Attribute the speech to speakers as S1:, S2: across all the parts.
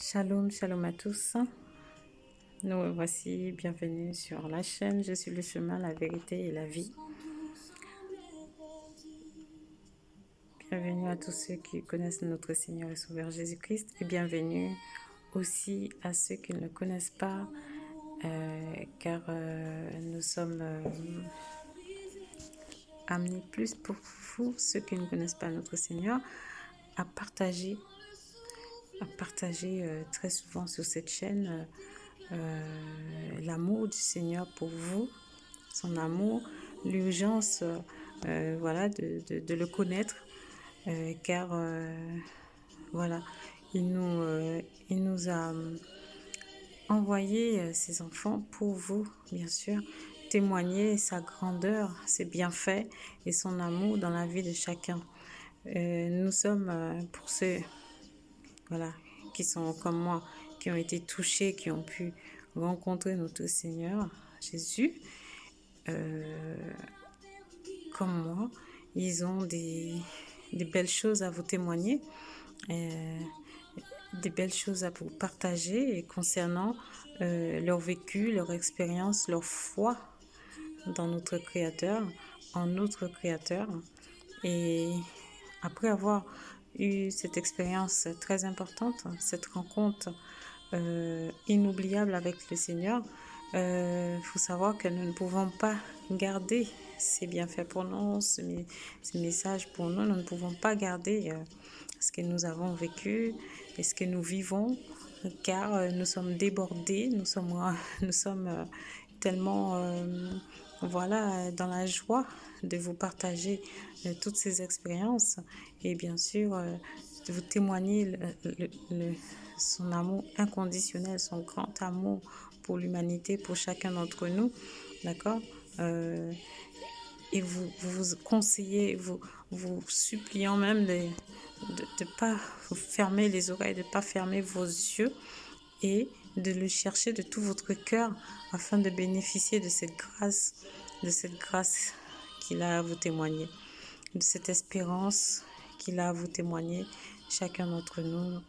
S1: Shalom, shalom à tous. Nous voici, bienvenue sur la chaîne. Je suis le chemin, la vérité et la vie. Bienvenue à tous ceux qui connaissent notre Seigneur et Sauveur Jésus-Christ et bienvenue aussi à ceux qui ne le connaissent pas, car nous sommes amenés plus pour vous, ceux qui ne connaissent pas notre Seigneur, à partager très souvent sur cette chaîne l'amour du Seigneur pour vous, son amour, l'urgence de le connaître, car voilà, il nous a envoyé ses enfants pour vous, bien sûr, témoigner sa grandeur, ses bienfaits et son amour dans la vie de chacun. Nous sommes, pour ceux qui sont comme moi, qui ont été touchés, qui ont pu rencontrer notre Seigneur Jésus, comme moi, ils ont des belles choses à vous témoigner, des belles choses à vous partager concernant leur vécu, leur expérience, leur foi dans notre Créateur, en notre Créateur. Et après avoir eu cette expérience très importante, cette rencontre inoubliable avec le Seigneur, faut savoir que nous ne pouvons pas garder ces bienfaits pour nous, ces messages pour nous. Nous ne pouvons pas garder ce que nous avons vécu et ce que nous vivons, car nous sommes débordés, nous sommes tellement dans la joie de vous partager toutes ces expériences et bien sûr de vous témoigner son amour inconditionnel, son grand amour pour l'humanité, pour chacun d'entre nous, d'accord, et vous conseillez, vous suppliant même de ne pas fermer les oreilles, de ne pas fermer vos yeux et de le chercher de tout votre cœur afin de bénéficier de cette grâce qu'il a à vous témoigner, de cette espérance qu'il a à vous témoigner, chacun d'entre nous,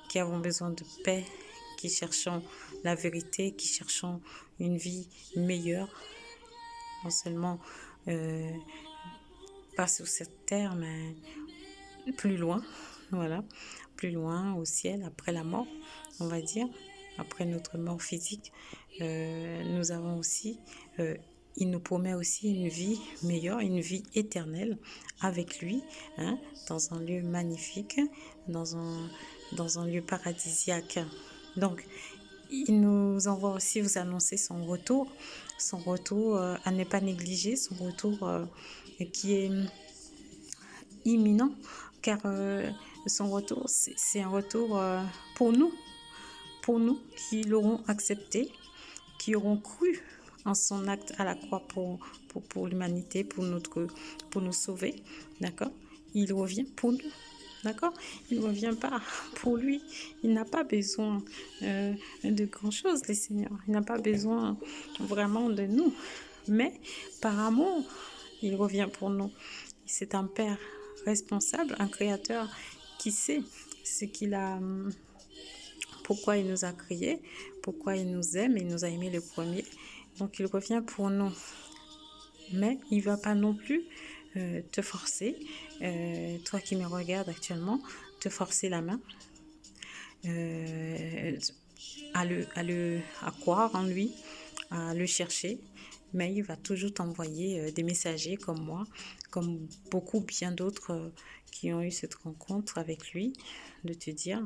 S1: qui avons besoin de paix, qui cherchons la vérité, qui cherchons une vie meilleure, non seulement pas sur cette terre, mais plus loin, plus loin au ciel, après la mort, on va dire, après notre mort physique. Nous avons aussi, il nous promet aussi une vie meilleure, une vie éternelle avec lui, dans un lieu magnifique, dans un lieu paradisiaque. Donc, il nous envoie aussi vous annoncer son retour à ne pas négliger, son retour qui est imminent, car son retour, c'est un retour pour nous qui l'aurons accepté, qui auront cru en son acte à la croix pour l'humanité, pour nous sauver, d'accord? Il revient pour nous, d'accord? Il ne revient pas pour lui. Il n'a pas besoin de grand-chose, le Seigneur. Il n'a pas besoin vraiment de nous. Mais par amour, il revient pour nous. C'est un Père responsable, un Créateur qui sait ce qu'il a, pourquoi il nous a créés, pourquoi il nous aime, il nous a aimés le premier. Donc il revient pour nous. Mais il ne va pas non plus te forcer, toi qui me regardes actuellement, te forcer la main, à croire en lui, à le chercher. Mais il va toujours t'envoyer des messagers comme moi, comme beaucoup bien d'autres qui ont eu cette rencontre avec lui, de te dire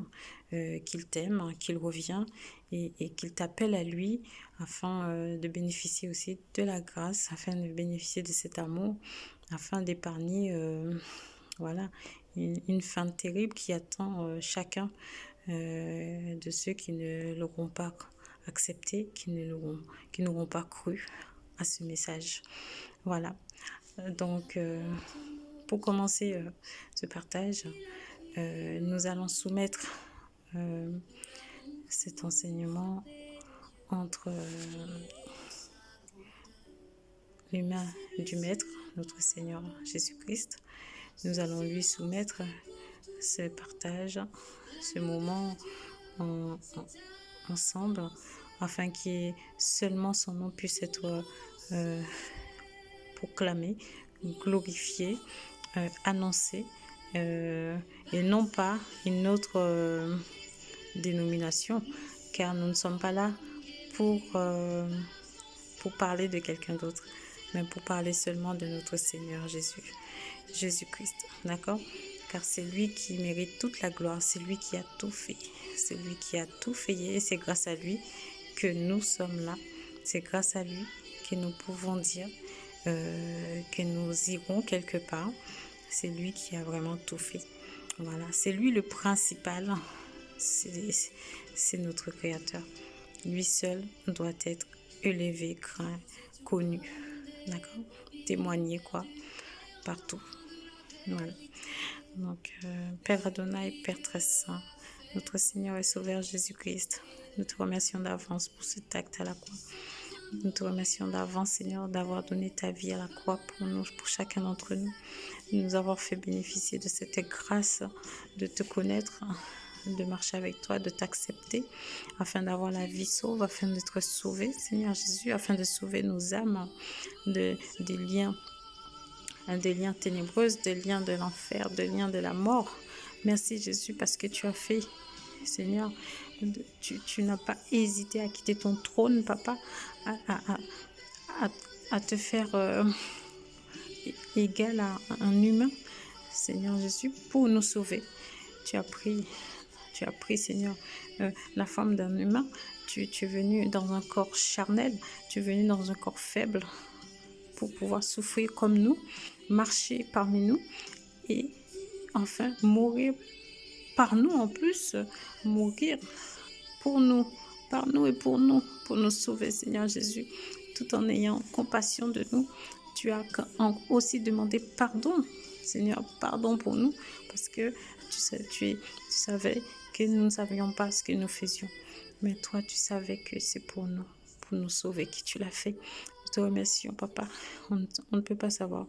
S1: qu'il t'aime, qu'il revient et qu'il t'appelle à lui afin de bénéficier aussi de la grâce, afin de bénéficier de cet amour, afin d'épargner une fin terrible qui attend chacun de ceux qui ne l'auront pas accepté, qui n'auront pas cru à ce message. Voilà. Donc, pour commencer ce partage, nous allons soumettre cet enseignement entre les mains du Maître, notre Seigneur Jésus-Christ. Nous allons lui soumettre ce partage, ce moment ensemble, afin que seulement son nom puisse être proclamé, glorifié, annoncé, et non pas une autre dénomination, car nous ne sommes pas là pour parler de quelqu'un d'autre, mais pour parler seulement de notre Seigneur Jésus-Christ, d'accord? Car c'est lui qui mérite toute la gloire, c'est lui qui a tout fait, c'est lui qui a tout fait, et c'est grâce à lui que nous sommes là, c'est grâce à lui que nous pouvons dire que nous irons quelque part, c'est lui qui a vraiment tout fait, voilà, c'est lui le principal, c'est notre Créateur, lui seul doit être élevé, craint, connu, d'accord, témoigner partout, voilà. Donc Père Adonai, Père très saint, notre Seigneur et Sauveur Jésus-Christ, nous te remercions d'avance pour cet acte à la croix. Nous te remercions d'avance, Seigneur, d'avoir donné ta vie à la croix pour nous, pour chacun d'entre nous, de nous avoir fait bénéficier de cette grâce de te connaître, de marcher avec toi, de t'accepter, afin d'avoir la vie sauve, afin d'être sauvé, Seigneur Jésus, afin de sauver nos âmes des liens ténébreux, des liens de l'enfer, des liens de la mort. Merci Jésus parce que tu as fait, Seigneur, tu n'as pas hésité à quitter ton trône, Papa, à te faire égal à un humain, Seigneur Jésus, pour nous sauver. Tu as pris, Seigneur, la forme d'un humain. Tu es venu dans un corps charnel, tu es venu dans un corps faible pour pouvoir souffrir comme nous, marcher parmi nous et enfin mourir par nous en plus, mourir pour nous, par nous et pour nous sauver, Seigneur Jésus, tout en ayant compassion de nous. Tu as aussi demandé pardon, Seigneur, pardon pour nous, parce que tu savais que nous ne savions pas ce que nous faisions. Mais toi, tu savais que c'est pour nous sauver que tu l'as fait. Nous te remercions, Papa. On ne peut pas savoir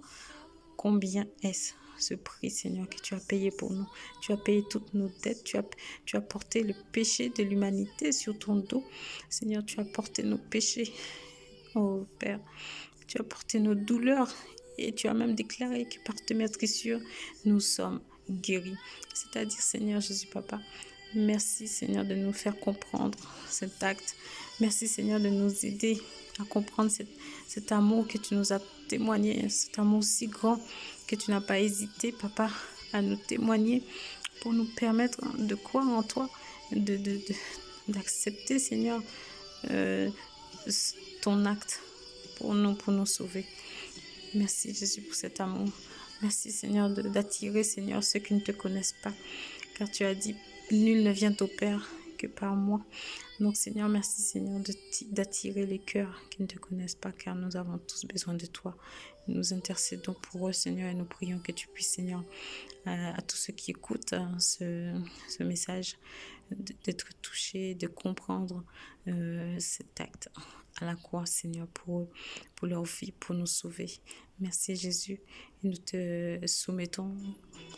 S1: combien est-ce ce prix, Seigneur, que tu as payé pour nous. Tu as payé toutes nos dettes. Tu as porté le péché de l'humanité sur ton dos. Seigneur, tu as porté nos péchés. Oh Père, tu as porté nos douleurs et tu as même déclaré que par tes meurtrissures, nous sommes guéris. C'est-à-dire, Seigneur Jésus, Papa, merci, Seigneur, de nous faire comprendre cet acte. Merci, Seigneur, de nous aider à comprendre cet amour que tu nous as témoigné, cet amour si grand que tu n'as pas hésité, Papa, à nous témoigner pour nous permettre de croire en toi, d'accepter, Seigneur, ton acte pour nous sauver. Merci, Jésus, pour cet amour. Merci, Seigneur, d'attirer, Seigneur, ceux qui ne te connaissent pas, car tu as dit, nul ne vient au Père que par moi. Donc, Seigneur, merci, Seigneur, d'attirer les cœurs qui ne te connaissent pas, car nous avons tous besoin de toi. Nous intercédons pour eux, Seigneur, et nous prions que tu puisses, Seigneur, à tous ceux qui écoutent ce message, d'être touchés, de comprendre cet acte à la croix, Seigneur, pour eux, pour leur vie, pour nous sauver. Merci, Jésus. Et nous te soumettons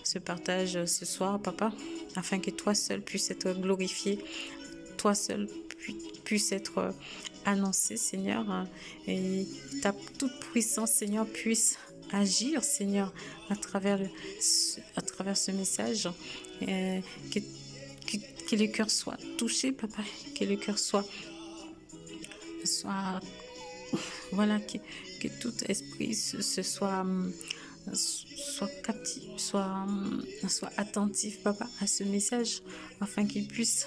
S1: ce partage ce soir, Papa, afin que toi seul puisses être glorifié, toi seul puisse être annoncé, Seigneur, et ta toute puissance, Seigneur, puisse agir, Seigneur, à travers ce message, que le cœur soit touché, Papa, que le cœur soit voilà, que tout esprit soit captif, soit attentif, Papa, à ce message, afin qu'il puisse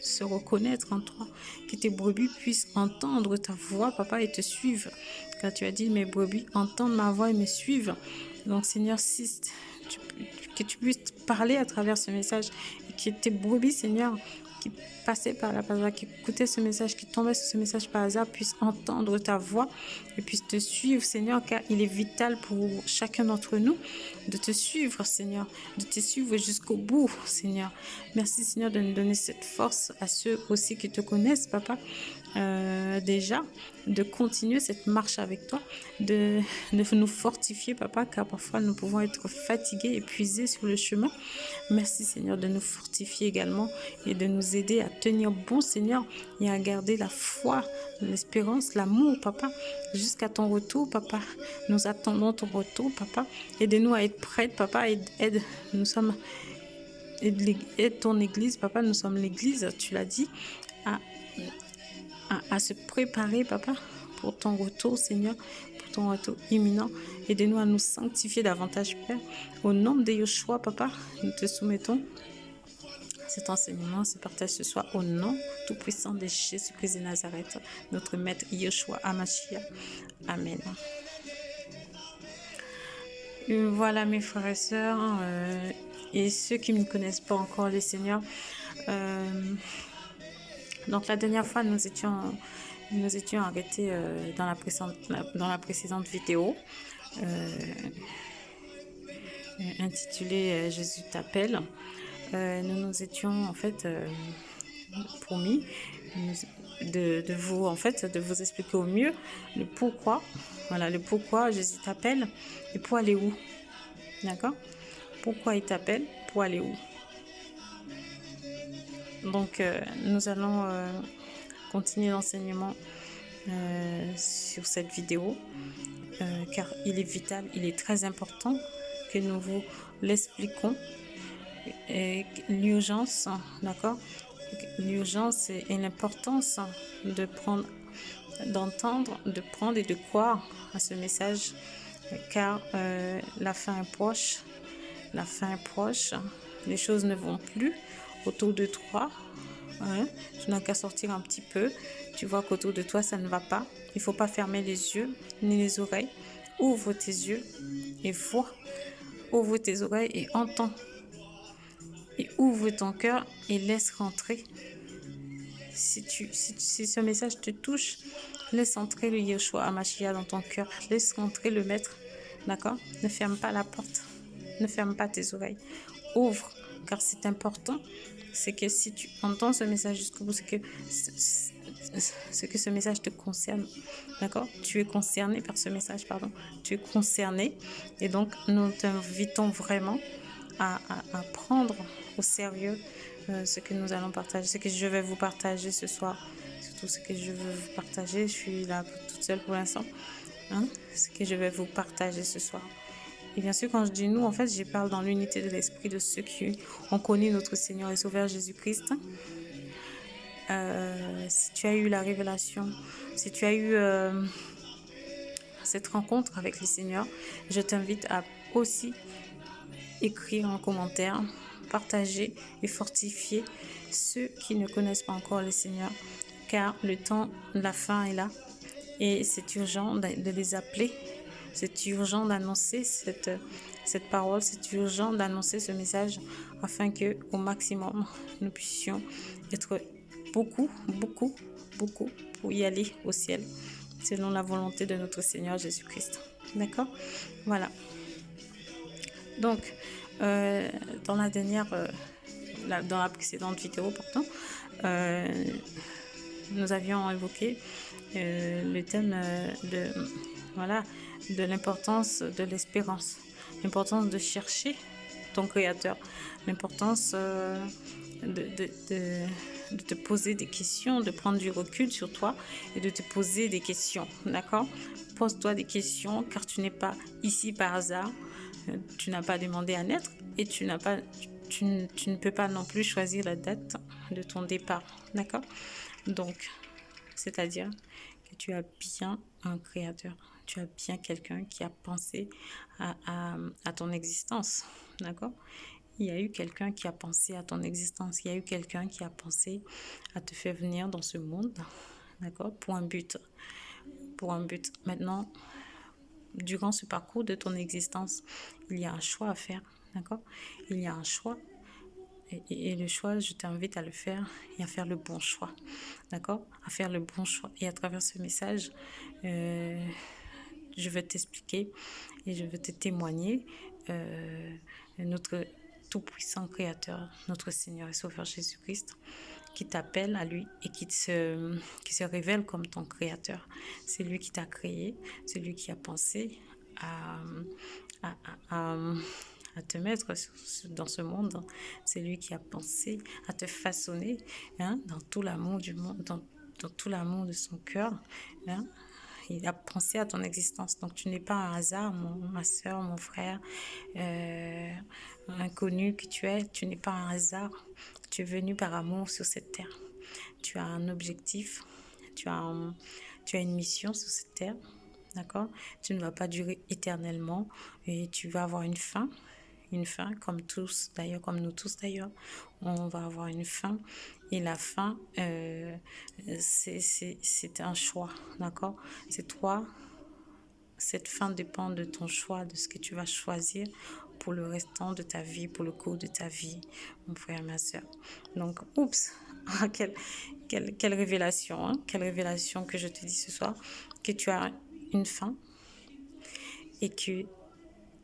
S1: se reconnaître en toi, que tes brebis puissent entendre ta voix, Papa, et te suivre. Car tu as dit, mes brebis entendent ma voix et me suivent. Donc, Seigneur, que tu puisses parler à travers ce message et que tes brebis, Seigneur, qui passaient par là, par hasard, qui écoutaient ce message, qui tombaient sur ce message par hasard, puissent entendre ta voix et puissent te suivre, Seigneur, car il est vital pour chacun d'entre nous de te suivre, Seigneur, de te suivre jusqu'au bout, Seigneur. Merci, Seigneur, de nous donner cette force à ceux aussi qui te connaissent, Papa, déjà de continuer cette marche avec toi, de nous fortifier, papa, car parfois nous pouvons être fatigués, épuisés sur le chemin. Merci, Seigneur, de nous fortifier également et de nous aider à tenir bon, Seigneur, et à garder la foi, l'espérance, l'amour, papa, jusqu'à ton retour, papa. Nous attendons ton retour, papa. Aide-nous à être prêts, papa. Nous sommes aide ton église, papa. Nous sommes l'église, tu l'as dit, à se préparer, papa, pour ton retour, Seigneur, pour ton retour imminent. Aide-nous à nous sanctifier davantage, Père. Au nom de Yeshua, papa, nous te soumettons cet enseignement, ce partage ce soir au nom tout-puissant de Jésus-Christ de Nazareth, notre maître Yeshua HaMashiach. Amen. Voilà mes frères et sœurs, et ceux qui ne connaissent pas encore le Seigneur. Donc la dernière fois, nous étions arrêtés dans la précédente vidéo intitulée Jésus t'appelle. Nous nous étions en fait promis de vous expliquer au mieux le pourquoi. Voilà, le pourquoi Jésus t'appelle et pour aller où. D'accord? Pourquoi il t'appelle, pour aller où. Donc, nous allons continuer l'enseignement sur cette vidéo, car il est vital, il est très important que nous vous l'expliquons. L'urgence, d'accord? L'urgence et l'importance d'entendre, de prendre et de croire à ce message, car la fin est proche. La fin est proche. Les choses ne vont plus autour de toi. Tu n'as qu'à sortir un petit peu. Tu vois qu'autour de toi, ça ne va pas. Il ne faut pas fermer les yeux ni les oreilles. Ouvre tes yeux et vois. Ouvre tes oreilles et entends. Et ouvre ton cœur et laisse rentrer. Si ce message te touche, laisse entrer le Yeshua HaMashiach dans ton cœur. Laisse rentrer le Maître. D'accord? Ne ferme pas la porte. Ne ferme pas tes oreilles. Ouvre, car c'est important. C'est que si tu entends ce message jusqu'au bout, c'est que ce message te concerne. D'accord? Tu es concerné par ce message, pardon. Tu es concerné. Et donc, nous t'invitons vraiment à prendre au sérieux ce que nous allons partager, ce que je vais vous partager ce soir. Surtout ce que je veux vous partager. Je suis là toute seule pour l'instant. Ce que je vais vous partager ce soir. Et bien sûr, quand je dis nous, en fait, je parle dans l'unité de l'esprit de ceux qui ont connu notre Seigneur et Sauveur Jésus-Christ. Si tu as eu la révélation, si tu as eu cette rencontre avec le Seigneur, je t'invite à aussi écrire en commentaire, partager et fortifier ceux qui ne connaissent pas encore le Seigneur, car le temps de la fin est là et c'est urgent de les appeler. C'est urgent d'annoncer cette parole, c'est urgent d'annoncer ce message afin que au maximum nous puissions être beaucoup pour y aller au ciel selon la volonté de notre Seigneur Jésus-Christ. D'accord? Voilà. Donc, dans la précédente vidéo, pourtant, nous avions évoqué le thème de l'importance de l'espérance, l'importance de chercher ton Créateur, l'importance de te poser des questions, de prendre du recul sur toi et de te poser des questions, d'accord? Pose-toi des questions car tu n'es pas ici par hasard, tu n'as pas demandé à naître et tu ne peux pas non plus choisir la date de ton départ, d'accord? Donc, c'est-à-dire que tu as bien un Créateur. Tu as bien quelqu'un qui a pensé à ton existence, d'accord? Il y a eu quelqu'un qui a pensé à ton existence. Il y a eu quelqu'un qui a pensé à te faire venir dans ce monde, d'accord? Pour un but. Maintenant, durant ce parcours de ton existence, il y a un choix à faire, d'accord? Il y a un choix. Et le choix, je t'invite à le faire et à faire le bon choix, d'accord? À faire le bon choix. Et à travers ce message, je vais t'expliquer et je vais te témoigner notre tout-puissant Créateur, notre Seigneur et Sauveur Jésus-Christ, qui t'appelle à lui et qui se révèle comme ton créateur. C'est lui qui t'a créé, c'est lui qui a pensé à, à, à, à- à te mettre dans ce monde. C'est lui qui a pensé à te façonner, hein, dans tout l'amour du monde, dans tout l'amour de son cœur, hein. Il a pensé à ton existence. Donc, tu n'es pas un hasard, ma soeur, mon frère, euh, inconnu que tu es. Tu n'es pas un hasard. Tu es venu par amour sur cette terre. Tu as un objectif. Tu as une mission sur cette terre. D'accord? Tu ne vas pas durer éternellement et tu vas avoir une fin, comme tous d'ailleurs, comme nous tous d'ailleurs, on va avoir une fin. Et la fin, c'est un choix, d'accord? C'est toi, cette fin dépend de ton choix, de ce que tu vas choisir pour le restant de ta vie, pour le cours de ta vie, mon frère, ma soeur. Donc, oups, quelle révélation, hein? Quelle révélation que je te dis ce soir, que tu as une fin et que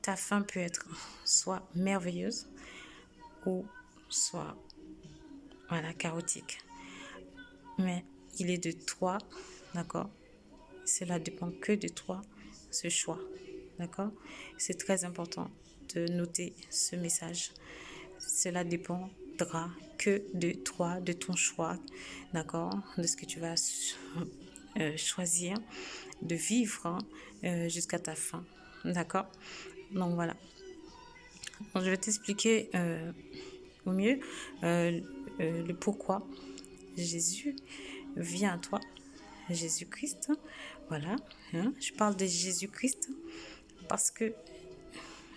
S1: ta fin peut être soit merveilleuse ou soit, voilà, chaotique. Mais il est de toi, d'accord? Cela dépend que de toi, ce choix, d'accord? C'est très important de noter ce message. Cela dépendra que de toi, de ton choix, d'accord? De ce que tu vas choisir de vivre, hein, jusqu'à ta fin, d'accord? Donc voilà. Donc, je vais t'expliquer au mieux le pourquoi Jésus vient à toi, Jésus-Christ. Voilà, hein. Je parle de Jésus-Christ parce que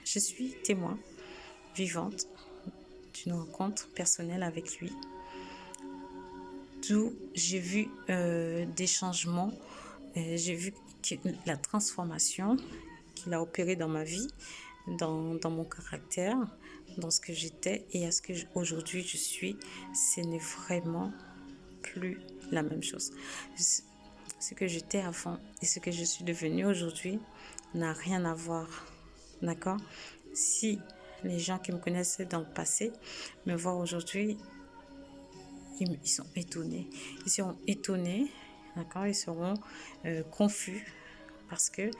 S1: je suis témoin vivante d'une rencontre personnelle avec lui, d'où j'ai vu des changements, j'ai vu la transformation qu'il a opérée dans ma vie, dans mon caractère, dans ce que j'étais et à ce que aujourd'hui je suis. Ce n'est vraiment plus la même chose. Ce que j'étais avant et ce que je suis devenue aujourd'hui n'a rien à voir. D'accord? Si les gens qui me connaissaient dans le passé me voient aujourd'hui, ils sont étonnés. Ils seront étonnés, d'accord? Ils seront confus parce que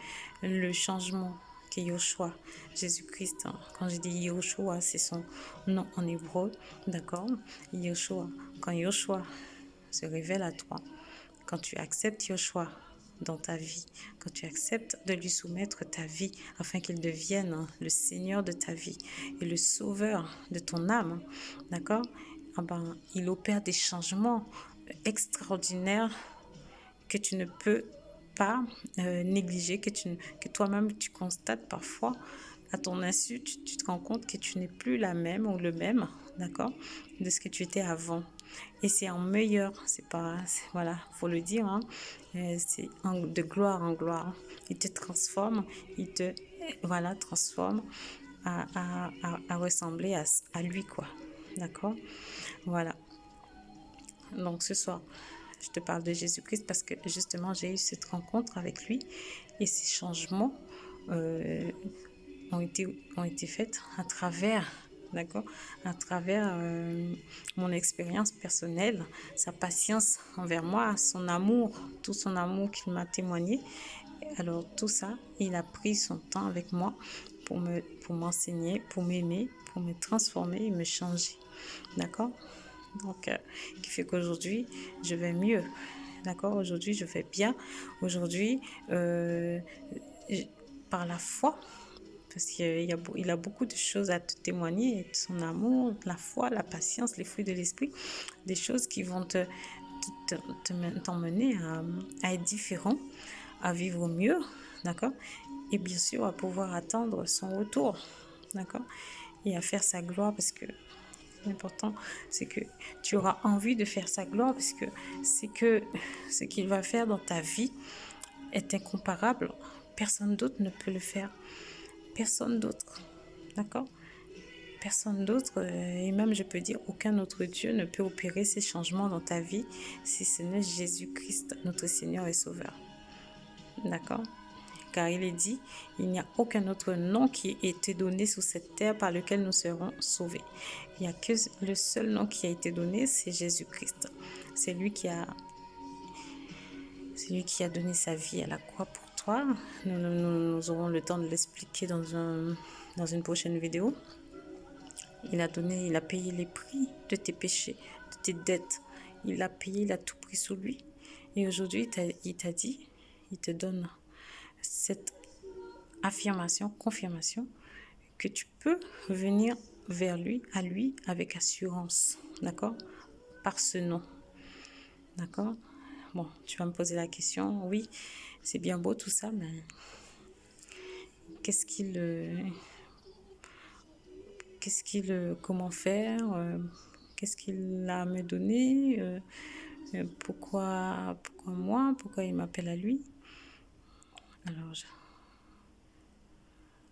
S1: le changement que Yoshua, Jésus-Christ, hein, quand je dis Yoshua, c'est son nom en hébreu, d'accord? Yoshua, quand Yoshua se révèle à toi, quand tu acceptes Yoshua dans ta vie, quand tu acceptes de lui soumettre ta vie afin qu'il devienne, hein, le Seigneur de ta vie et le sauveur de ton âme, d'accord? Ah ben, il opère des changements extraordinaires que tu ne peux pas négliger, que toi-même tu constates parfois à ton insu, tu te rends compte que tu n'es plus la même ou le même, d'accord, de ce que tu étais avant. Et c'est en meilleur, c'est pas, voilà, faut le dire, hein, c'est de gloire en gloire. Il te transforme, il te, voilà, transforme à ressembler à lui, quoi, d'accord, voilà. Donc ce soir, je te parle de Jésus-Christ parce que justement, j'ai eu cette rencontre avec lui et ces changements euh, ont été faits à travers, d'accord, à travers mon expérience personnelle, sa patience envers moi, son amour, tout son amour qu'il m'a témoigné. Alors tout ça, il a pris son temps avec moi pour m'enseigner, pour m'aimer, pour me transformer et me changer, d'accord. Donc, qui fait qu'aujourd'hui, je vais mieux. D'accord? Aujourd'hui, je vais bien. Aujourd'hui, par la foi, parce qu'il a beaucoup de choses à te témoigner, son amour, la foi, la patience, les fruits de l'esprit, des choses qui vont t'emmener à être différent, à vivre mieux, d'accord? Et bien sûr, à pouvoir attendre son retour, d'accord? Et à faire sa gloire, parce que l'important, c'est que tu auras envie de faire sa gloire parce que ce qu'il va faire dans ta vie est incomparable. Personne d'autre ne peut le faire. Personne d'autre. D'accord? Personne d'autre, et même je peux dire aucun autre Dieu ne peut opérer ces changements dans ta vie si ce n'est Jésus-Christ, notre Seigneur et Sauveur. D'accord? Car il est dit, il n'y a aucun autre nom qui ait été donné sur cette terre par lequel nous serons sauvés. Il n'y a que le seul nom qui a été donné, c'est Jésus-Christ. C'est lui qui a donné sa vie à la croix pour toi. Nous aurons le temps de l'expliquer dans une prochaine vidéo. Il a payé les prix de tes péchés, de tes dettes. Il a payé, il a tout pris sur lui. Et aujourd'hui, il t'a dit, il te donne cette affirmation, confirmation, que tu peux venir vers lui, à lui, avec assurance. D'accord? Par ce nom. D'accord? Bon, tu vas me poser la question. Oui, c'est bien beau tout ça, mais comment faire? Qu'est-ce qu'il a à me donner? Pourquoi moi? Pourquoi il m'appelle à lui? Alors,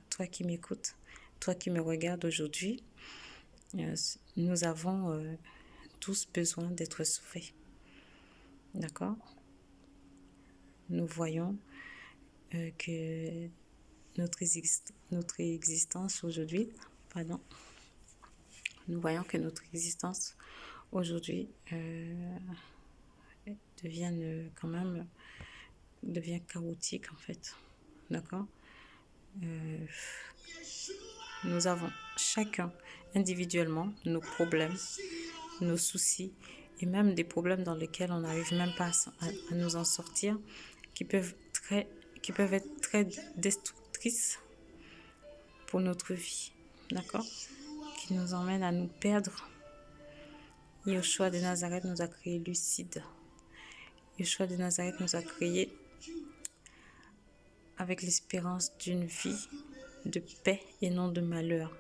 S1: toi qui m'écoutes, toi qui me regardes aujourd'hui, nous avons tous besoin d'être sauvés. D'accord? Nous voyons que notre existence aujourd'hui, nous voyons que notre existence aujourd'hui devient chaotique en fait. D'accord? Nous avons chacun individuellement nos problèmes, nos soucis et même des problèmes dans lesquels on n'arrive même pas à nous en sortir, qui peuvent être très destructrices pour notre vie, d'accord? Qui nous emmènent à nous perdre. Yeshua de Nazareth nous a créés lucides. Yeshua de Nazareth nous a créés avec l'espérance d'une vie de paix et non de malheur.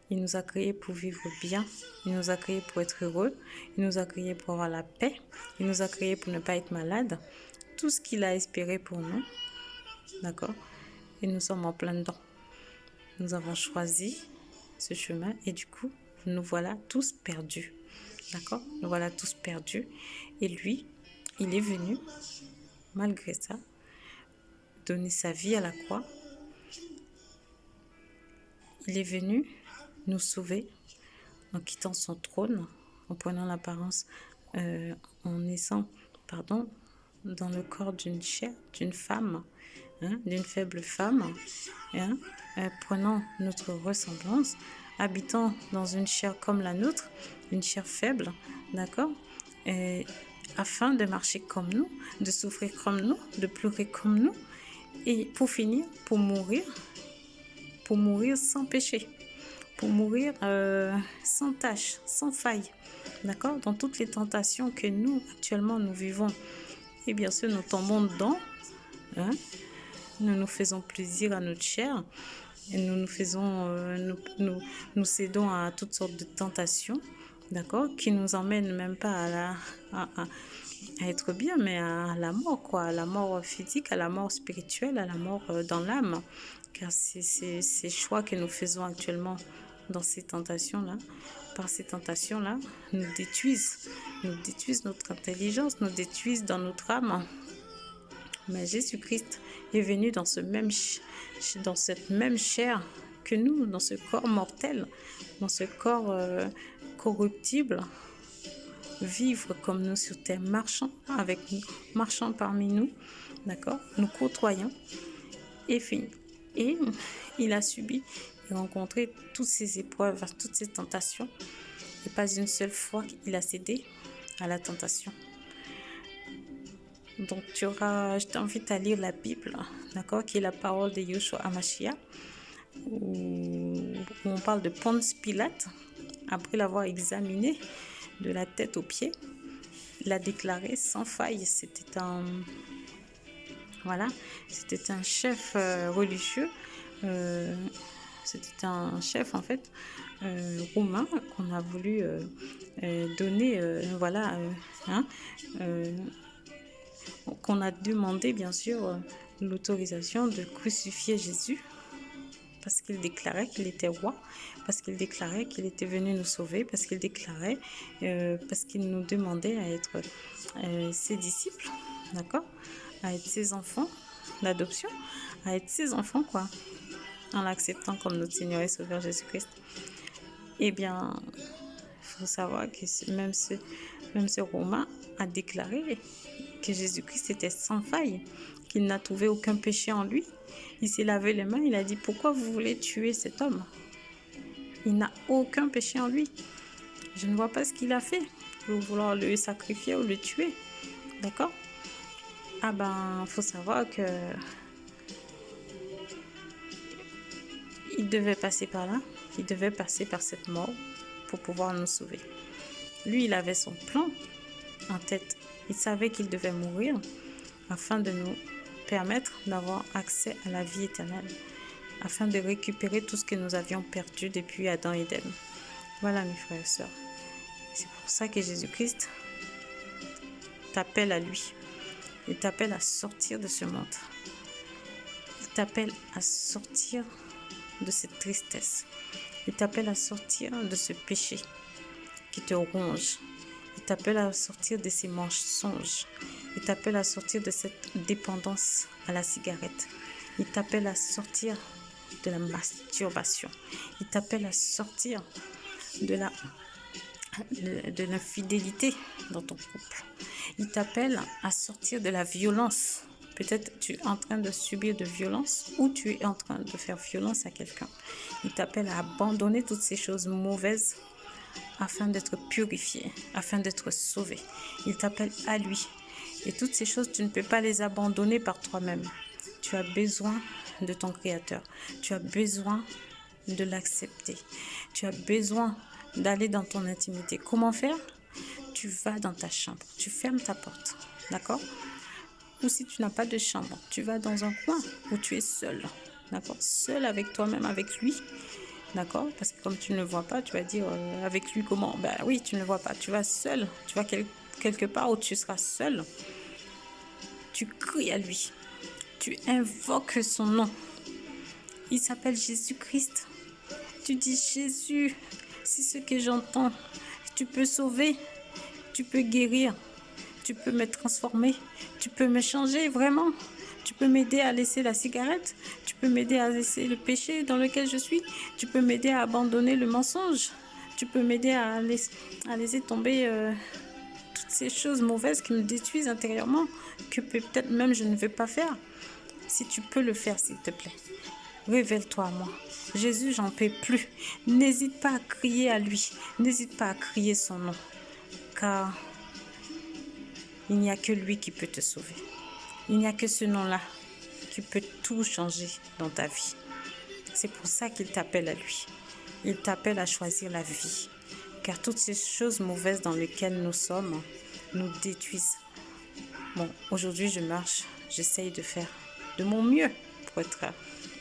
S1: Il nous a créés pour vivre bien. Il nous a créés pour être heureux. Il nous a créés pour avoir la paix. Il nous a créés pour ne pas être malade. Tout ce qu'il a espéré pour nous, d'accord? Et nous sommes en plein dedans. Nous avons choisi ce chemin et du coup, nous voilà tous perdus. D'accord? Nous voilà tous perdus. Et lui, il est venu, malgré ça, donner sa vie à la croix. Il est venu nous sauver en quittant son trône, en prenant l'apparence, en naissant, dans le corps d'une chair, d'une femme, d'une faible femme, prenant notre ressemblance, habitant dans une chair comme la nôtre, une chair faible, d'accord, afin de marcher comme nous, de souffrir comme nous, de pleurer comme nous, et pour finir, pour mourir sans péché, pour mourir sans tache, sans faille, d'accord, dans toutes les tentations que nous, actuellement, nous vivons. Et bien sûr, nous tombons dedans, nous faisons plaisir à notre chair, et nous cédons à toutes sortes de tentations, d'accord, qui nous emmènent même pas à être bien, mais à la mort, quoi, à la mort physique, à la mort spirituelle, à la mort dans l'âme. Car c'est ces choix que nous faisons actuellement dans ces tentations-là, par ces tentations-là, nous détruisent notre intelligence, nous détruisent dans notre âme. Mais Jésus-Christ est venu dans cette même chair que nous, dans ce corps mortel, dans ce corps corruptible, vivre comme nous sur terre, marchant avec nous, marchant parmi nous, d'accord, nous côtoyons, et fini. Et il a subi et rencontré toutes ces épreuves, toutes ces tentations, et pas une seule fois qu'il a cédé à la tentation. Donc je t'invite à lire la Bible, d'accord, qui est la parole de Yeshua HaMashiach, où on parle de Ponce Pilate, après l'avoir examiné de la tête aux pieds, l'a déclaré sans faille. C'était un chef religieux, c'était un chef en fait romain qu'on a voulu donner, qu'on a demandé bien sûr l'autorisation de crucifier Jésus, parce qu'il déclarait qu'il était roi, parce qu'il déclarait qu'il était venu nous sauver, parce qu'il déclarait, parce qu'il nous demandait à être ses disciples, d'accord, à être ses enfants d'adoption, à être ses enfants, quoi, en l'acceptant comme notre Seigneur et Sauveur Jésus-Christ. Eh bien, il faut savoir que même Même ce Romain a déclaré que Jésus-Christ était sans faille, qu'il n'a trouvé aucun péché en lui. Il s'est lavé les mains, il a dit, pourquoi vous voulez tuer cet homme? Il n'a aucun péché en lui. Je ne vois pas ce qu'il a fait pour vouloir le sacrifier ou le tuer. D'accord? Ah ben, faut savoir que il devait passer par là, il devait passer par cette mort pour pouvoir nous sauver. Lui, il avait son plan en tête. Il savait qu'il devait mourir afin de nous permettre d'avoir accès à la vie éternelle, afin de récupérer tout ce que nous avions perdu depuis Adam et Ève. Voilà, mes frères et sœurs. C'est pour ça que Jésus-Christ t'appelle à lui. Il t'appelle à sortir de ce monde. Il t'appelle à sortir de cette tristesse. Il t'appelle à sortir de ce péché qui te ronge. Il t'appelle à sortir de ces mensonges. Il t'appelle à sortir de cette dépendance à la cigarette. Il t'appelle à sortir de la masturbation. Il t'appelle à sortir de l'infidélité dans ton couple. Il t'appelle à sortir de la violence. Peut-être tu es en train de subir de violence ou tu es en train de faire violence à quelqu'un. Il t'appelle à abandonner toutes ces choses mauvaises afin d'être purifié, afin d'être sauvé. Il t'appelle à lui. Et toutes ces choses, tu ne peux pas les abandonner par toi-même. Tu as besoin de ton Créateur. Tu as besoin de l'accepter. Tu as besoin d'aller dans ton intimité. Comment faire? Tu vas dans ta chambre. Tu fermes ta porte. D'accord? Ou si tu n'as pas de chambre, tu vas dans un coin où tu es seul. D'accord? Seul avec toi-même, avec lui. D'accord? Parce que comme tu ne le vois pas, tu vas dire avec lui comment? Ben oui, tu ne le vois pas. Tu vas seul. Tu vas quelque part où tu seras seul. Tu cries à lui. Tu invoques son nom. Il s'appelle Jésus-Christ. Tu dis Jésus, c'est ce que j'entends. Tu peux sauver. Tu peux guérir. Tu peux me transformer. Tu peux me changer vraiment. Tu peux m'aider à laisser la cigarette. Tu peux m'aider à laisser le péché dans lequel je suis. Tu peux m'aider à abandonner le mensonge. Tu peux m'aider à laisser tomber toutes ces choses mauvaises qui me détruisent intérieurement, que peut-être même je ne veux pas faire. Si tu peux le faire, s'il te plaît, révèle-toi à moi. Jésus, j'en peux plus. N'hésite pas à crier à lui. N'hésite pas à crier son nom. Car il n'y a que lui qui peut te sauver. Il n'y a que ce nom-là qui peut tout changer dans ta vie. C'est pour ça qu'il t'appelle à lui. Il t'appelle à choisir la vie. Car toutes ces choses mauvaises dans lesquelles nous sommes nous détruisent. Bon, aujourd'hui, je marche. J'essaye de faire de mon mieux pour être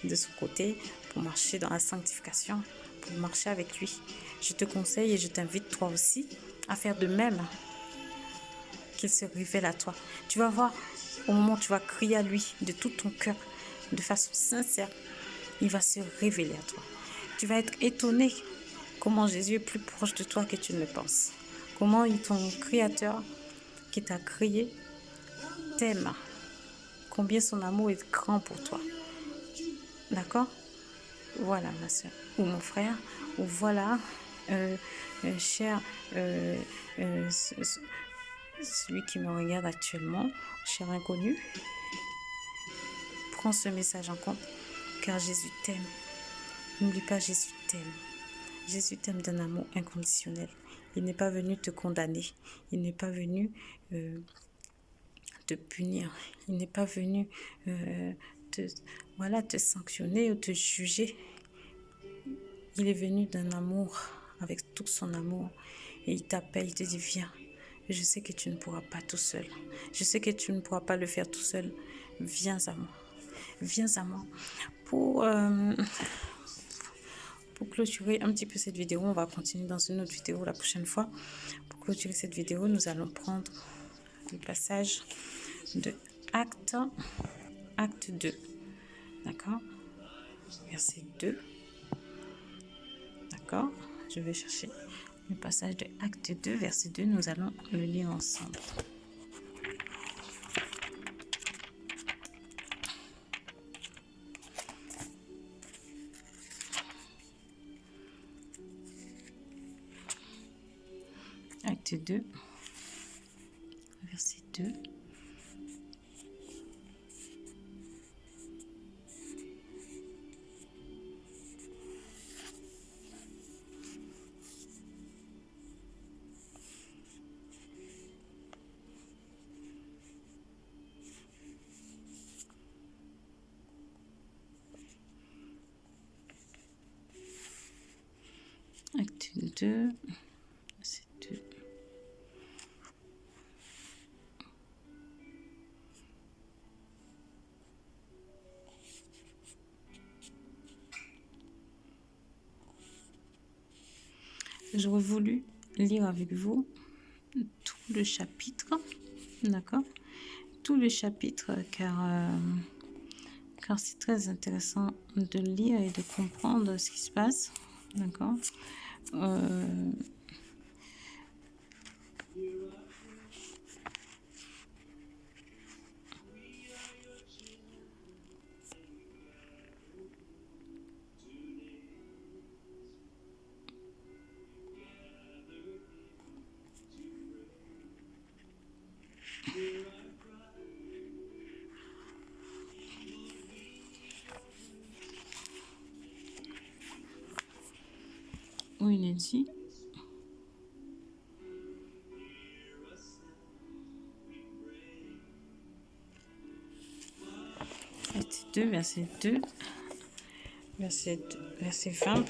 S1: de ce côté, pour marcher dans la sanctification, pour marcher avec lui. Je te conseille et je t'invite toi aussi à faire de même, qu'il se révèle à toi. Tu vas voir, au moment où tu vas crier à lui de tout ton cœur, de façon sincère, il va se révéler à toi. Tu vas être étonné comment Jésus est plus proche de toi que tu ne le penses. Comment ton Créateur qui t'a créé t'aime. Combien son amour est grand pour toi. D'accord? Voilà, ma soeur ou mon frère, ou voilà, cher celui qui me regarde actuellement, cher inconnu, prends ce message en compte, car Jésus t'aime. N'oublie pas, Jésus t'aime. Jésus t'aime d'un amour inconditionnel. Il n'est pas venu te condamner. Il n'est pas venu te punir. Il n'est pas venu te sanctionner ou te juger. Il est venu d'un amour, avec tout son amour. Et il t'appelle, il te dit, viens. Je sais que tu ne pourras pas tout seul. Je sais que tu ne pourras pas le faire tout seul. Viens à moi. Viens à moi. Pour clôturer un petit peu cette vidéo, on va continuer dans une autre vidéo la prochaine fois. Pour clôturer cette vidéo, nous allons prendre le passage de Acte 2. D'accord? Verset 2. D'accord? Je vais chercher le passage de Acte 2, verset 2. Nous allons le lire ensemble. Acte 2, verset 2. Acte 2, verset 2. J'aurais voulu lire avec vous tout le chapitre, d'accord? Tout le chapitre, car c'est très intéressant de lire et de comprendre ce qui se passe, d'accord? Où il est dit, verset 2, verset 20.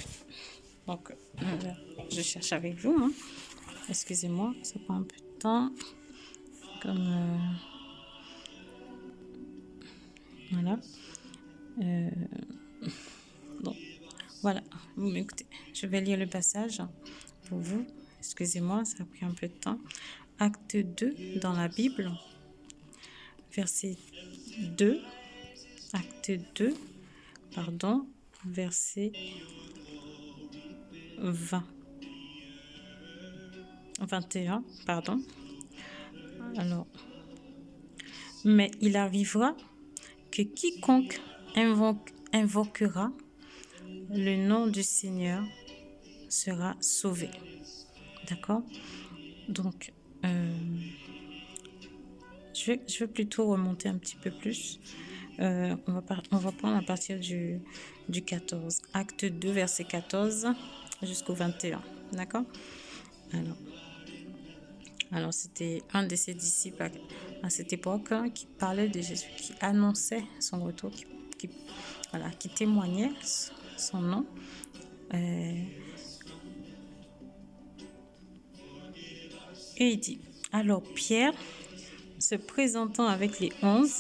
S1: Donc, je cherche avec vous, hein. Excusez-moi, ça prend un peu de temps. Comme, voilà. Bon, voilà, vous m'écoutez. Je vais lire le passage pour vous. Excusez-moi, ça a pris un peu de temps. Acte 2 dans la Bible, verset 2. Acte 2, pardon, verset 21, pardon. Alors, mais il arrivera que quiconque invoquera le nom du Seigneur sera sauvé. D'accord? Donc, je vais plutôt remonter un petit peu plus. On va prendre à partir du 14. Acte 2, verset 14 jusqu'au 21. D'accord? Alors, c'était un de ses disciples à cette époque qui parlait de Jésus, qui annonçait son retour, qui témoignait son nom. Et il dit, alors Pierre, se présentant avec les 11,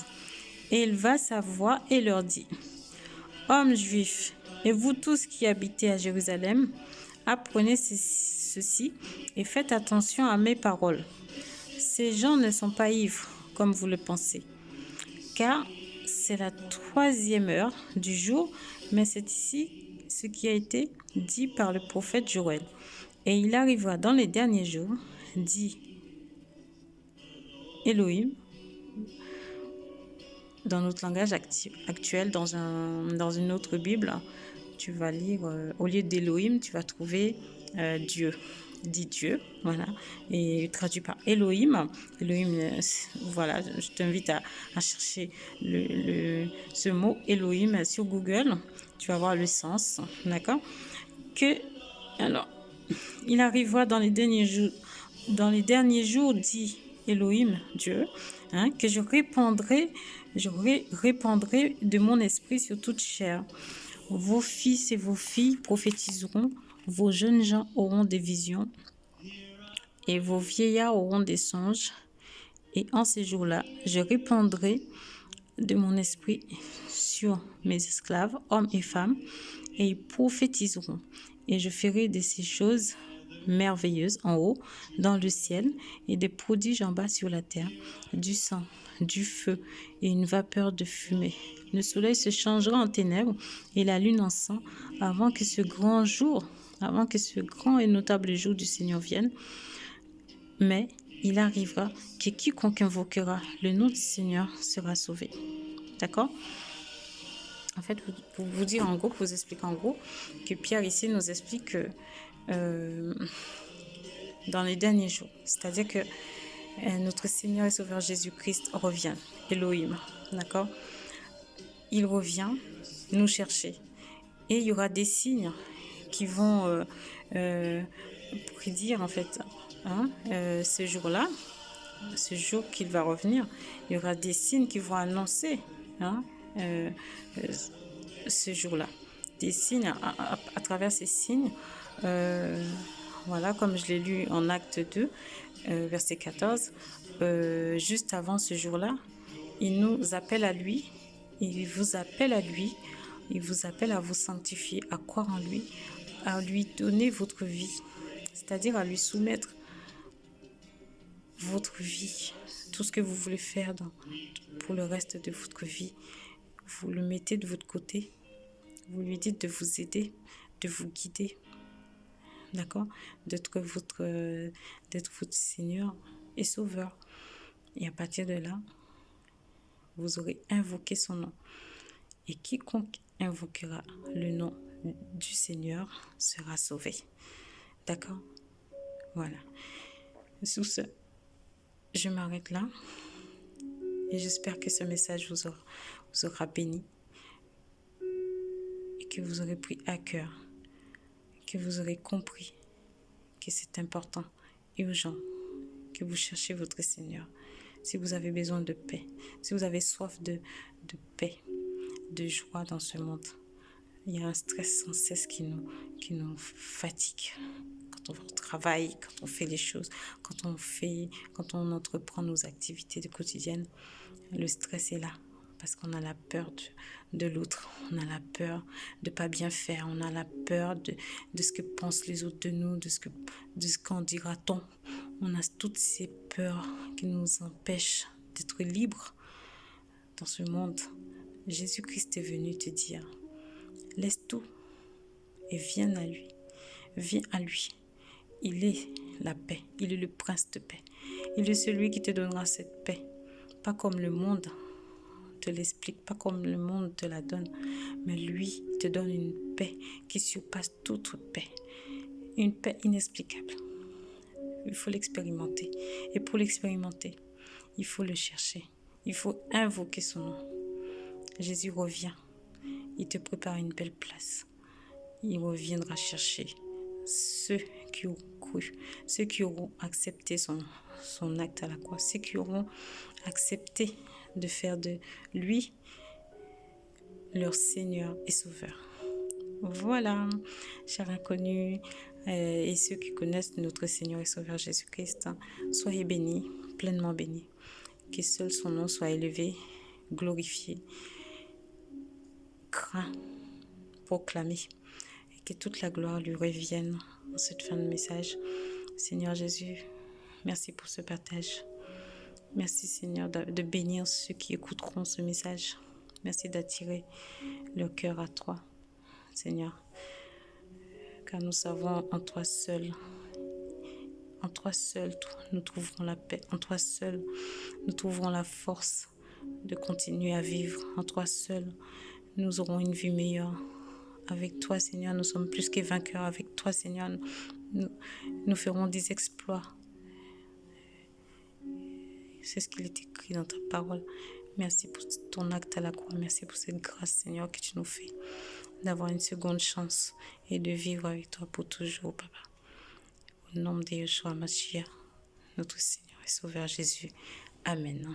S1: éleva sa voix et leur dit, hommes juifs, et vous tous qui habitez à Jérusalem, apprenez ceci et faites attention à mes paroles. Ces gens ne sont pas ivres, comme vous le pensez, car c'est la 3e heure du jour, mais c'est ici ce qui a été dit par le prophète Joël. Et il arrivera dans les derniers jours, dit Elohim, dans notre langage actuel, dans une autre Bible, tu vas lire, au lieu d'Elohim, tu vas trouver Dieu, dit Dieu, voilà, et traduit par Elohim. Elohim, voilà, je t'invite à chercher ce mot Elohim sur Google, tu vas voir le sens, d'accord? Alors, il arrivera dans les derniers jours, dit Elohim, Dieu, hein, que je répandrai de mon esprit sur toute chair. Vos fils et vos filles prophétiseront, vos jeunes gens auront des visions, et vos vieillards auront des songes. Et en ces jours-là, je répandrai de mon esprit sur mes esclaves, hommes et femmes, et ils prophétiseront. Et je ferai de ces choses merveilleuses en haut, dans le ciel, et des prodiges en bas sur la terre, du sang, du feu et une vapeur de fumée. Le soleil se changera en ténèbres et la lune en sang avant que ce grand et notable jour du Seigneur vienne. Mais il arrivera que quiconque invoquera le nom du Seigneur sera sauvé. D'accord? En fait, pour vous dire en gros, pour vous expliquer en gros, que Pierre ici nous explique que dans les derniers jours, c'est-à-dire que notre Seigneur et Sauveur Jésus-Christ revient. Elohim, d'accord? Il revient nous chercher. Et il y aura des signes qui vont prédire, en fait, ce jour-là, ce jour qu'il va revenir. Il y aura des signes qui vont annoncer ce jour-là. Des signes, à travers ces signes, voilà, comme je l'ai lu en Acte 2, verset 14, juste avant ce jour-là, il nous appelle à lui, il vous appelle à lui, il vous appelle à vous sanctifier, à croire en lui, à lui donner votre vie, c'est-à-dire à lui soumettre votre vie, tout ce que vous voulez faire pour le reste de votre vie. Vous le mettez de votre côté, vous lui dites de vous aider, de vous guider, d'accord, d'être votre Seigneur et Sauveur. Et à partir de là, vous aurez invoqué son nom. Et quiconque invoquera le nom du Seigneur sera sauvé. D'accord? Voilà. Sous ce, je m'arrête là. Et j'espère que ce message vous aura béni. Et que vous aurez pris à cœur. Que vous aurez compris que c'est important et urgent que vous cherchiez votre Seigneur. Si vous avez besoin de paix, si vous avez soif de paix, de joie dans ce monde, il y a un stress sans cesse qui nous fatigue. Quand on va au travail, quand on fait les choses, quand on entreprend nos activités quotidiennes, le stress est là. Parce qu'on a la peur de l'autre, on a la peur de ne pas bien faire, on a la peur de ce que pensent les autres de nous, de ce qu'en dira-t-on. On a toutes ces peurs qui nous empêchent d'être libres dans ce monde. Jésus-Christ est venu te dire, laisse tout et viens à lui. Viens à lui. Il est la paix, il est le prince de paix. Il est celui qui te donnera cette paix, pas comme le monde te l'explique, pas comme le monde te la donne, mais lui te donne une paix qui surpasse toute paix, une paix inexplicable. Il faut l'expérimenter, et pour l'expérimenter, il faut le chercher, il faut invoquer son nom. Jésus revient, il te prépare une belle place, il reviendra chercher ceux qui ont cru, ceux qui auront accepté son acte à la croix, ceux qui auront accepté de faire de lui leur Seigneur et Sauveur. Voilà, chers inconnus et ceux qui connaissent notre Seigneur et Sauveur Jésus-Christ, soyez bénis, pleinement bénis. Que seul son nom soit élevé, glorifié, craint, proclamé, et que toute la gloire lui revienne en cette fin de message. Seigneur Jésus, merci pour ce partage. Merci Seigneur de bénir ceux qui écouteront ce message. Merci d'attirer leur cœur à toi, Seigneur. Car nous savons en toi seul, nous trouverons la paix. En toi seul, nous trouverons la force de continuer à vivre. En toi seul, nous aurons une vie meilleure. Avec toi, Seigneur, nous sommes plus que vainqueurs. Avec toi, Seigneur, nous ferons des exploits. C'est ce qu'il est écrit dans ta parole. Merci pour ton acte à la croix. Merci pour cette grâce, Seigneur, que tu nous fais d'avoir une seconde chance et de vivre avec toi pour toujours, Papa. Au nom de Yeshua Mashiach, notre Seigneur et Sauveur Jésus. Amen.